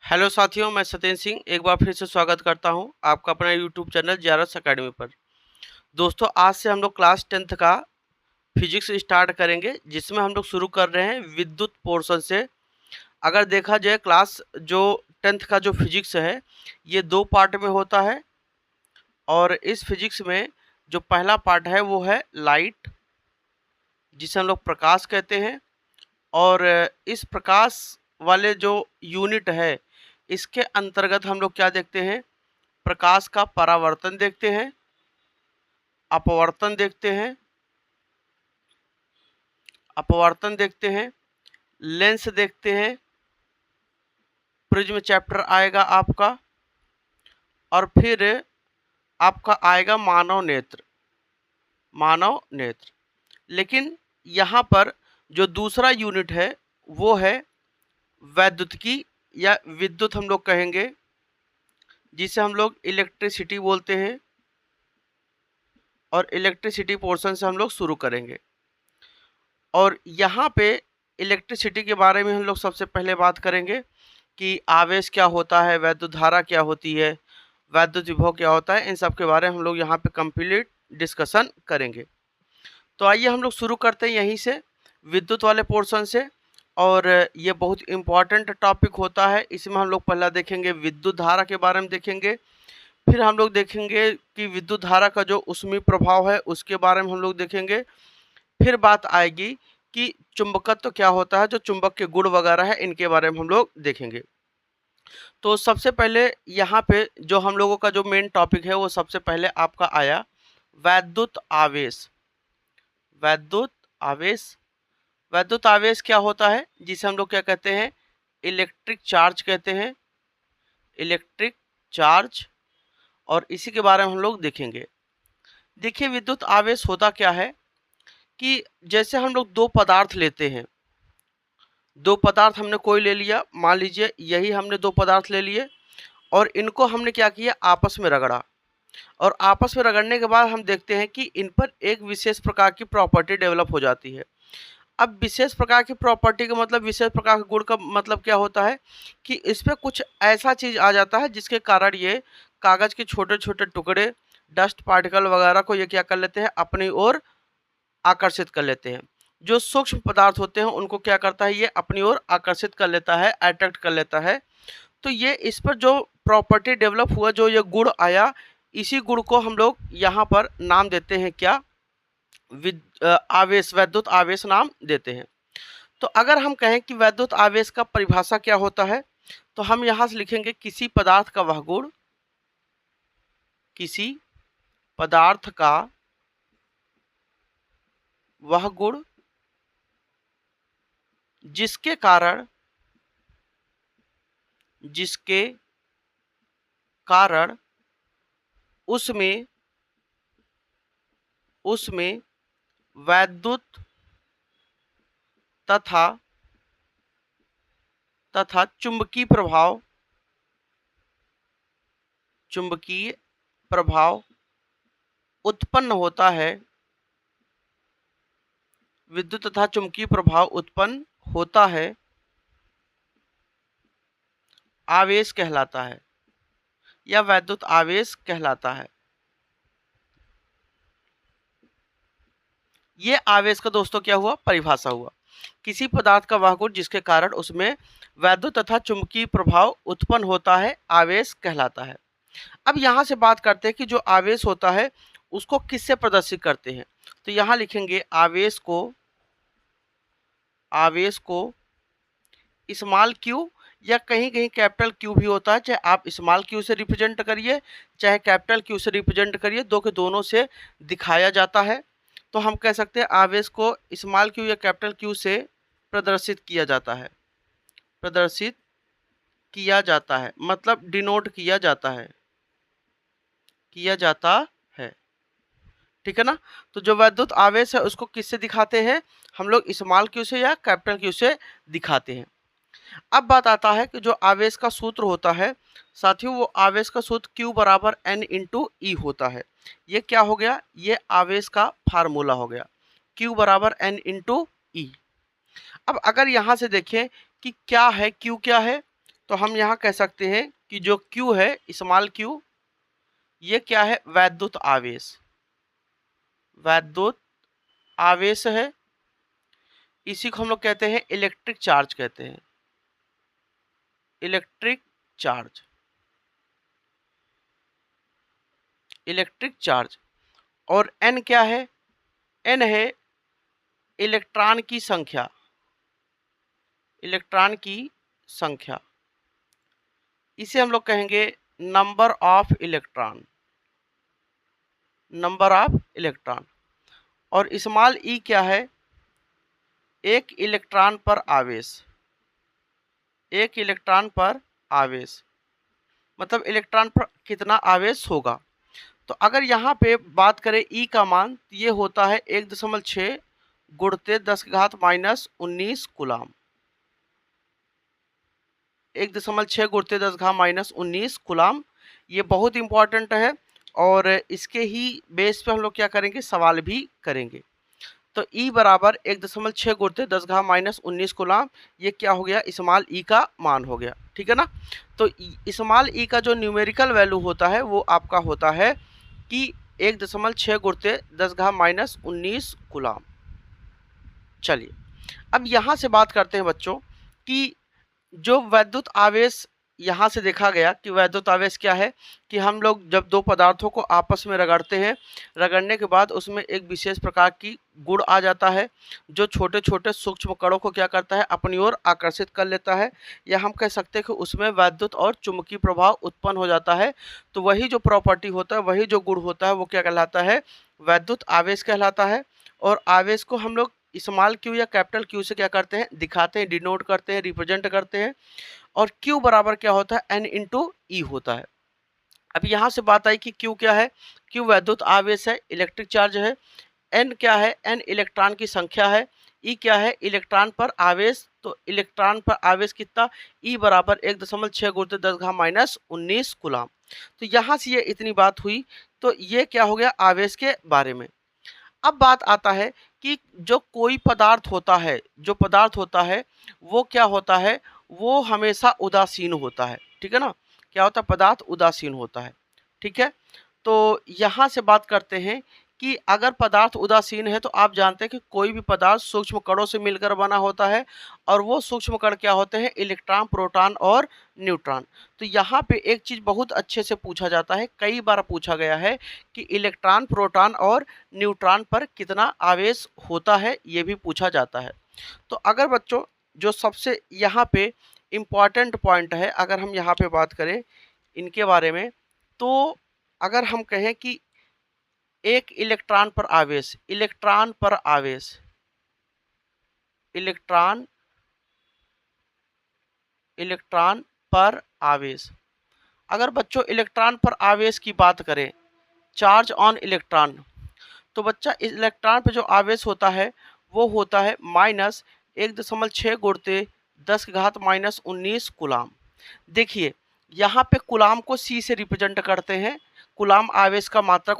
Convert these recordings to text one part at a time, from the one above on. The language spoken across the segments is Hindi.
हेलो साथियों, मैं सत्येंद्र सिंह एक बार फिर से स्वागत करता हूं आपका अपना यूट्यूब चैनल जेआरएस एकेडमी पर। दोस्तों, आज से हम लोग क्लास 10th का फिजिक्स स्टार्ट करेंगे, जिसमें हम लोग शुरू कर रहे हैं विद्युत पोर्शन से। अगर देखा जाए क्लास जो 10th का जो फिजिक्स है, ये 2 पार्ट में होता है। और इस फिजिक्स में जो पहला पार्ट है वो है लाइट, जिसे हम लोग प्रकाश कहते हैं। और इस प्रकाश वाले जो यूनिट है, इसके अंतर्गत हम लोग क्या देखते हैं, प्रकाश का परावर्तन देखते हैं, अपवर्तन देखते हैं, लेंस देखते हैं, प्रिज्म चैप्टर आएगा आपका, और फिर आपका आएगा मानव नेत्र। लेकिन यहाँ पर जो दूसरा यूनिट है वो है वैद्युतिकी या विद्युत हम लोग कहेंगे, जिसे हम लोग इलेक्ट्रिसिटी बोलते हैं। और इलेक्ट्रिसिटी पोर्शन से हम लोग शुरू करेंगे। और यहाँ पे इलेक्ट्रिसिटी के बारे में हम लोग सबसे पहले बात करेंगे कि आवेश क्या होता है, वैद्युत धारा क्या होती है, वैद्युत विभव क्या होता है। इन सब के बारे में हम लोग यहाँ पे कंप्लीट डिस्कशन करेंगे। तो आइए हम लोग शुरू करते हैं यहीं से, विद्युत वाले पोर्शन से। और ये बहुत इम्पॉर्टेंट टॉपिक होता है। इसमें हम लोग पहला देखेंगे विद्युत धारा के बारे में देखेंगे, फिर हम लोग देखेंगे कि विद्युत धारा का जो ऊष्मीय प्रभाव है उसके बारे में हम लोग देखेंगे। फिर बात आएगी कि चुंबकत्व क्या होता है, जो चुंबक के गुण वगैरह है, इनके बारे में हम लोग देखेंगे। तो सबसे पहले यहाँ पे जो हम लोगों का जो मेन टॉपिक है वो सबसे पहले आपका आया वैद्युत आवेश। वैद्युत आवेश वैद्युत आवेश क्या होता है, जिसे हम लोग क्या कहते हैं, इलेक्ट्रिक चार्ज कहते हैं, इलेक्ट्रिक चार्ज। और इसी के बारे में हम लोग देखेंगे। देखिए, विद्युत आवेश होता क्या है कि जैसे हम लोग दो पदार्थ लेते हैं, दो पदार्थ हमने कोई ले लिया, मान लीजिए यही हमने दो पदार्थ ले लिए, और इनको हमने क्या किया, आपस में रगड़ा। और आपस में रगड़ने के बाद हम देखते हैं कि इन पर एक विशेष प्रकार की प्रॉपर्टी डेवलप हो जाती है। अब विशेष प्रकार की प्रॉपर्टी का मतलब, विशेष प्रकार के गुण का मतलब क्या होता है कि इस पर कुछ ऐसा चीज़ आ जाता है जिसके कारण ये कागज़ के छोटे छोटे टुकड़े, डस्ट पार्टिकल वगैरह को ये क्या कर लेते हैं, अपनी ओर आकर्षित कर लेते हैं। जो सूक्ष्म पदार्थ होते हैं उनको क्या करता है, ये अपनी ओर आकर्षित कर लेता है, अट्रैक्ट कर लेता है। तो ये इस पर जो प्रॉपर्टी डेवलप हुआ, जो ये गुण आया, इसी गुण को हम लोग यहाँ पर नाम देते हैं क्या, आवेश, वैद्युत आवेश नाम देते हैं। तो अगर हम कहें कि वैद्युत आवेश का परिभाषा क्या होता है, तो हम यहाँ से लिखेंगे किसी पदार्थ का वह गुण, किसी पदार्थ का वह गुण जिसके कारण उसमें वैद्युत तथा चुंबकीय प्रभाव उत्पन्न होता है, विद्युत तथा चुंबकीय प्रभाव उत्पन्न होता है, आवेश कहलाता है या वैद्युत आवेश कहलाता है। ये आवेश का दोस्तों क्या हुआ, परिभाषा हुआ। किसी पदार्थ का वह गुण जिसके कारण उसमें वैद्युत तथा चुंबकीय प्रभाव उत्पन्न होता है, आवेश कहलाता है। अब यहाँ से बात करते हैं कि जो आवेश होता है उसको किससे प्रदर्शित करते हैं। तो यहाँ लिखेंगे आवेश को स्मॉल क्यू या कहीं कहीं कैपिटल क्यू भी होता है। चाहे आप स्मॉल क्यू से रिप्रेजेंट करिए, चाहे कैपिटल क्यू से रिप्रेजेंट करिए, दो के दोनों से दिखाया जाता है। तो हम कह सकते हैं आवेश को स्मॉल क्यू या कैपिटल क्यू से प्रदर्शित किया जाता है, मतलब डिनोट किया जाता है, ठीक है ना। तो जो वैद्युत आवेश है उसको किससे दिखाते हैं, हम लोग स्मॉल क्यू से या कैपिटल क्यू से दिखाते हैं। अब बात आता है कि जो आवेश का सूत्र होता है साथियों, वो आवेश का सूत्र Q बराबर N इंटू ई होता है। ये क्या हो गया, ये आवेश का फार्मूला हो गया, Q बराबर N इंटू ई। अब अगर यहाँ से देखें कि क्या है Q, क्या है, तो हम यहाँ कह सकते हैं कि जो Q है, स्मॉल q, ये क्या है, वैद्युत आवेश, वैद्युत आवेश है। इसी को हम लोग कहते हैं इलेक्ट्रिक चार्ज कहते हैं, इलेक्ट्रिक चार्ज, इलेक्ट्रिक चार्ज। और n क्या है, n है इलेक्ट्रॉन की संख्या, इलेक्ट्रॉन की संख्या। इसे हम लोग कहेंगे number of electron, number of electron. और स्मॉल e क्या है, एक इलेक्ट्रॉन पर आवेश, एक इलेक्ट्रॉन पर आवेश, मतलब इलेक्ट्रॉन पर कितना आवेश होगा। तो अगर यहाँ पे बात करें E का मान, ये होता है 1.6 गुणते 10⁻−19 कूलाम, 1.6 गुणते 10⁻−19 कूलाम। ये बहुत इंपॉर्टेंट है और इसके ही बेस पे हम लोग क्या करेंगे, सवाल भी करेंगे। तो E बराबर 1.6 गुणते 10⁻−19 कूलाम, ये क्या हो गया, स्मॉल E का मान हो गया, ठीक है ना। तो स्मॉल E का जो न्यूमेरिकल वैल्यू होता है वो आपका होता है कि 1.6 गुणते 10⁻−19 कूलाम। चलिए अब यहाँ से बात करते हैं बच्चों कि जो वैद्युत आवेश यहाँ से देखा गया कि वैद्युत आवेश क्या है, कि हम लोग जब दो पदार्थों को आपस में रगड़ते हैं, रगड़ने के बाद उसमें एक विशेष प्रकार की गुण आ जाता है जो छोटे छोटे सूक्ष्म कणों को क्या करता है, अपनी ओर आकर्षित कर लेता है, या हम कह सकते हैं कि उसमें वैद्युत और चुंबकीय प्रभाव उत्पन्न हो जाता है। तो वही जो प्रॉपर्टी होता है, वही जो गुण होता है, वो क्या कहलाता है, वैद्युत आवेश कहलाता है। और आवेश को हम लोग स्मॉल q या कैपिटल Q से क्या करते हैं, दिखाते हैं, डिनोट करते हैं, रिप्रेजेंट करते हैं। और Q बराबर क्या होता है, N इंटू E होता है। अब यहाँ से बात आई कि Q क्या है, Q वैद्युत आवेश है, इलेक्ट्रिक चार्ज है। N क्या है, N इलेक्ट्रॉन की संख्या है। E क्या है, इलेक्ट्रॉन पर आवेश। तो इलेक्ट्रॉन पर आवेश कितना, E बराबर 1.6 गुणित 10⁻−19 कूलाम। तो यहाँ से ये इतनी बात हुई। तो ये क्या हो गया, आवेश के बारे में। अब बात आता है कि जो कोई पदार्थ होता है, जो पदार्थ होता है वो क्या होता है, वो हमेशा उदासीन होता है, ठीक है ना। क्या होता है, पदार्थ उदासीन होता है, ठीक है। तो यहाँ से बात करते हैं कि अगर पदार्थ उदासीन है तो आप जानते हैं कि कोई भी पदार्थ सूक्ष्म कणों से मिलकर बना होता है, और वो सूक्ष्म कण क्या होते हैं, इलेक्ट्रॉन, प्रोटॉन और न्यूट्रॉन। तो यहाँ पे एक चीज़ बहुत अच्छे से पूछा जाता है, कई बार पूछा गया है कि इलेक्ट्रॉन, प्रोटॉन और न्यूट्रॉन पर कितना आवेश होता है, ये भी पूछा जाता है। तो अगर बच्चों जो सबसे यहाँ पे इम्पॉर्टेंट पॉइंट है, अगर हम यहाँ पे बात करें इनके बारे में, तो अगर हम कहें कि एक इलेक्ट्रॉन पर आवेश, इलेक्ट्रॉन पर आवेश, इलेक्ट्रॉन, इलेक्ट्रॉन पर आवेश, अगर बच्चों इलेक्ट्रॉन पर आवेश की बात करें, चार्ज ऑन इलेक्ट्रॉन, तो बच्चा इलेक्ट्रॉन पे जो आवेश होता है वो होता है -1.6 गुणते 10⁻−19 कूलाम। देखिए यहाँ पे कूलाम को C से रिप्रेजेंट करते हैं, कूलाम आवेश का मात्रक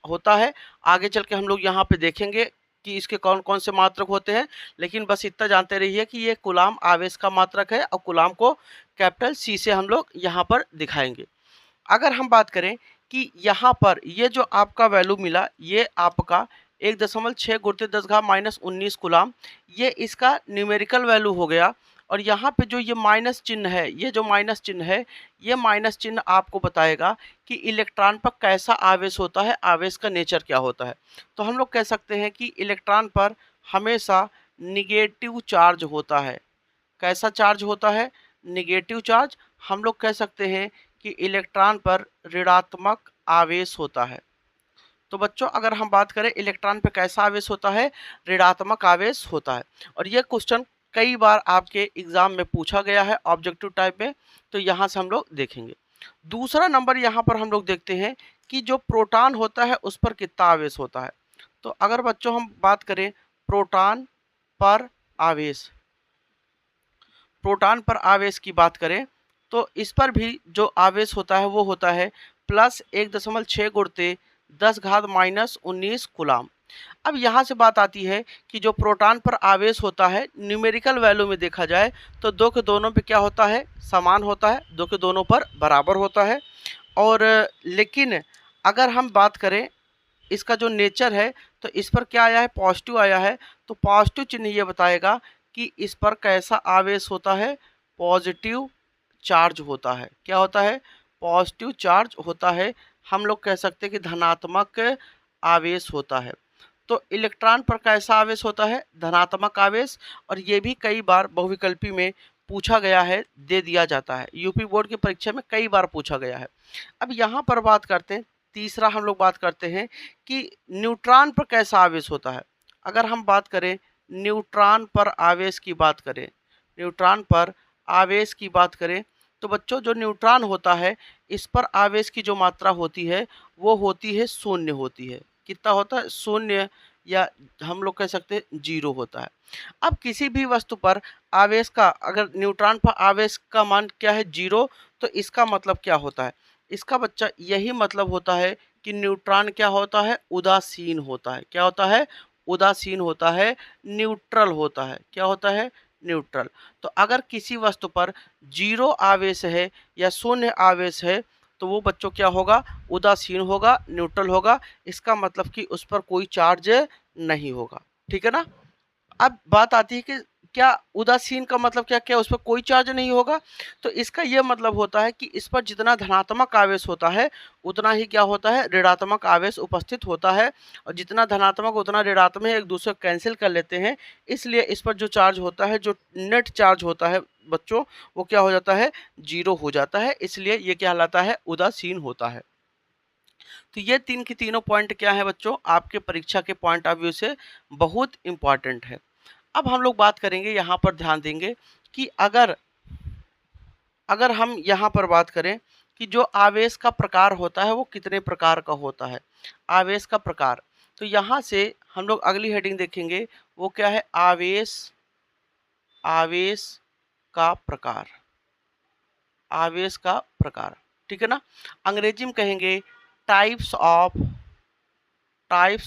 होता है। आगे चल के हम लोग यहाँ पे देखेंगे कि इसके कौन कौन से मात्रक होते हैं, लेकिन बस इतना जानते रहिए कि ये कूलाम आवेश का मात्रक है और कूलाम को कैपिटल C से हम लोग यहाँ पर दिखाएंगे। अगर हम बात करें कि यहाँ पर ये जो आपका वैल्यू मिला, ये आपका 1.6 गुणित 10⁻−19 कूलाम, ये इसका न्यूमेरिकल वैल्यू हो गया। और यहाँ पे जो ये माइनस चिन्ह है, ये जो माइनस चिन्ह है, ये माइनस चिन्ह आपको बताएगा कि इलेक्ट्रॉन पर कैसा आवेश होता है, आवेश का नेचर क्या होता है। तो हम लोग कह सकते हैं कि इलेक्ट्रॉन पर हमेशा निगेटिव चार्ज होता है। कैसा चार्ज होता है, निगेटिव चार्ज। हम लोग कह सकते हैं कि इलेक्ट्रॉन पर ऋणात्मक आवेश होता है। तो बच्चों अगर हम बात करें इलेक्ट्रॉन पर कैसा आवेश होता है, ऋणात्मक आवेश होता है। और ये क्वेश्चन कई बार आपके एग्जाम में पूछा गया है ऑब्जेक्टिव टाइप में, तो यहाँ से हम लोग देखेंगे। दूसरा नंबर यहाँ पर हम लोग देखते हैं कि जो प्रोटॉन होता है उस पर कितना आवेश होता है। तो अगर बच्चों हम बात करें प्रोटॉन पर आवेश, प्रोटॉन पर आवेश की बात करें, तो इस पर भी जो आवेश होता है वो होता है +1.6 गुणित 10⁻−19 कूलाम। अब यहाँ से बात आती है कि जो प्रोटॉन पर आवेश होता है न्यूमेरिकल वैल्यू में देखा जाए तो दो के दोनों पे क्या होता है, समान होता है, दो के दोनों पर बराबर होता है। और लेकिन अगर हम बात करें इसका जो नेचर है तो इस पर क्या आया है, पॉजिटिव आया है, तो पॉजिटिव चिन्ह ये बताएगा कि इस पर कैसा आवेश होता है, पॉजिटिव चार्ज होता है। क्या होता है, पॉजिटिव चार्ज होता है। हम लोग कह सकते हैं कि धनात्मक आवेश होता है। तो इलेक्ट्रॉन पर कैसा आवेश होता है, धनात्मक आवेश। और ये भी कई बार बहुविकल्पी में पूछा गया है, दे दिया जाता है, यूपी बोर्ड की परीक्षा में कई बार पूछा गया है। अब यहाँ पर बात करते हैं, तीसरा हम लोग बात करते हैं कि न्यूट्रॉन पर कैसा आवेश होता है। अगर हम बात करें न्यूट्रॉन पर आवेश की बात करें, न्यूट्रॉन पर आवेश की बात करें तो बच्चों जो न्यूट्रॉन होता है इस पर आवेश की जो मात्रा होती है वो होती है शून्य होती है। कितना होता है, शून्य, या हम लोग कह सकते हैं जीरो होता है। अब किसी भी वस्तु पर आवेश का, अगर न्यूट्रॉन पर आवेश का मान क्या है, जीरो, तो इसका मतलब क्या होता है, इसका बच्चा यही मतलब होता है कि न्यूट्रॉन क्या होता है, उदासीन होता है। क्या होता है, उदासीन होता है, न्यूट्रल होता है। क्या होता है, न्यूट्रल। तो अगर किसी वस्तु पर जीरो आवेश है या शून्य आवेश है तो वो बच्चों क्या होगा, उदासीन होगा, न्यूट्रल होगा। इसका मतलब कि उस पर कोई चार्ज नहीं होगा। ठीक है ना। अब बात आती है कि क्या उदासीन का मतलब क्या, क्या उस पर कोई चार्ज नहीं होगा। तो इसका यह मतलब होता है कि इस पर जितना धनात्मक आवेश होता है उतना ही क्या होता है, ऋणात्मक आवेश उपस्थित होता है। और जितना धनात्मक उतना ऋणात्मक एक दूसरे को कैंसिल कर लेते हैं। इसलिए इस पर जो चार्ज होता है, जो नेट चार्ज होता है बच्चों, वो क्या हो जाता है, जीरो हो जाता है। इसलिए ये क्या कहलाता है, उदासीन होता है। तो ये तीन की तीनों पॉइंट क्या है बच्चों, आपके परीक्षा के पॉइंट ऑफ व्यू से बहुत इंपॉर्टेंट है। अब हम लोग बात करेंगे, यहाँ पर ध्यान देंगे कि अगर अगर हम यहाँ पर बात करें कि जो आवेश का प्रकार होता है वो कितने प्रकार का होता है, आवेश का प्रकार। तो यहाँ से हम लोग अगली हेडिंग देखेंगे, वो क्या है, आवेश, आवेश का प्रकार, आवेश का प्रकार। ठीक है ना। अंग्रेजी में कहेंगे टाइप्स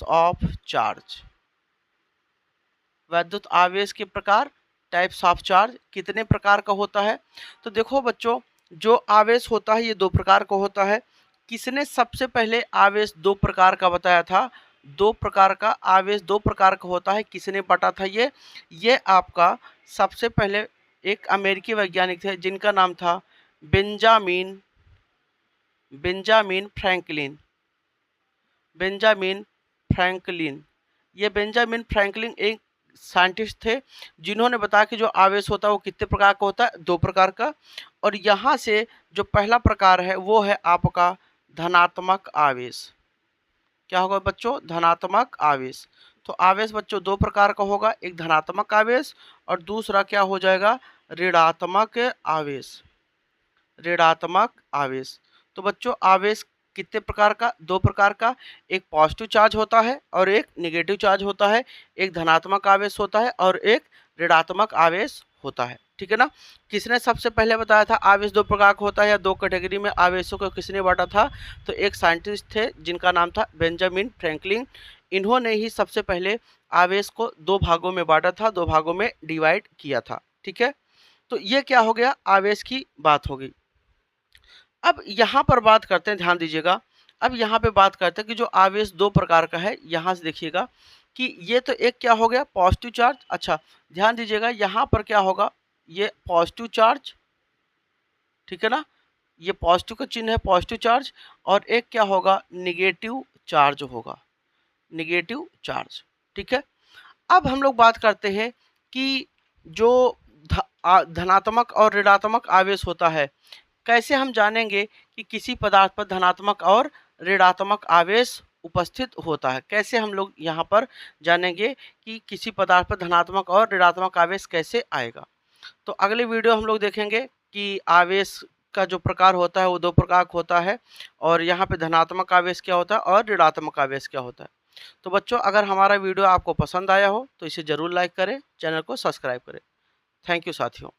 ऑफ चार्ज। वैद्युत आवेश के प्रकार, टाइप्स ऑफ चार्ज, कितने प्रकार का होता है। तो देखो बच्चों, जो आवेश होता है ये दो प्रकार का होता है। किसने सबसे पहले आवेश दो प्रकार का बताया था, दो प्रकार का आवेश दो प्रकार का होता है, किसने बांटा था ये आपका सबसे पहले एक अमेरिकी वैज्ञानिक थे जिनका नाम था बेंजामिन फ्रैंकलिन। बेंजामिन फ्रैंकलिन, ये बेंजामिन फ्रैंकलिन एक साइंटिस्ट थे जिन्होंने बताया कि जो आवेश होता है वो कितने प्रकार का होता है, दो प्रकार का। और यहाँ से जो पहला प्रकार है वो है आपका धनात्मक आवेश। क्या होगा बच्चों, धनात्मक आवेश। तो आवेश बच्चों दो प्रकार का होगा, एक धनात्मक आवेश और दूसरा क्या हो जाएगा, ऋणात्मक आवेश, ऋणात्मक आवेश। तो बच्चों आवेश कितने प्रकार का, दो प्रकार का, एक पॉजिटिव चार्ज होता है और एक नेगेटिव चार्ज होता है, एक धनात्मक आवेश होता है और एक ऋणात्मक आवेश होता है। ठीक है ना। किसने सबसे पहले बताया था आवेश दो प्रकार का होता है, या दो कैटेगरी में आवेशों को किसने बांटा था, तो एक साइंटिस्ट थे जिनका नाम था बेंजामिन फ्रैंकलिन। इन्होंने ही सबसे पहले आवेश को दो भागों में बांटा था, दो भागों में डिवाइड किया था। ठीक है। तो ये क्या हो गया, आवेश की बात होगी। अब यहाँ पर बात करते हैं, ध्यान दीजिएगा। अब यहाँ पे बात करते हैं कि जो आवेश दो प्रकार का है, यहाँ से देखिएगा कि ये तो एक क्या हो गया, पॉजिटिव चार्ज। अच्छा ध्यान दीजिएगा, यहाँ पर क्या होगा, ये पॉजिटिव चार्ज, ठीक है ना, ये पॉजिटिव का चिन्ह है, पॉजिटिव चार्ज। और एक क्या होगा, निगेटिव चार्ज होगा, निगेटिव चार्ज। ठीक है। अब हम लोग बात करते हैं कि जो धनात्मक और ऋणात्मक आवेश होता है, कैसे हम जानेंगे कि किसी पदार्थ पर धनात्मक और ऋणात्मक आवेश उपस्थित होता है, कैसे हम लोग यहाँ पर जानेंगे कि किसी पदार्थ पर धनात्मक और ऋणात्मक आवेश कैसे आएगा। तो अगले वीडियो हम लोग देखेंगे कि आवेश का जो प्रकार होता है वो दो प्रकार का होता है, और यहाँ पे धनात्मक आवेश क्या होता है और ऋणात्मक आवेश क्या होता है। तो बच्चों अगर हमारा वीडियो आपको पसंद आया हो तो इसे ज़रूर लाइक करें, चैनल को सब्सक्राइब करें। थैंक यू साथियों।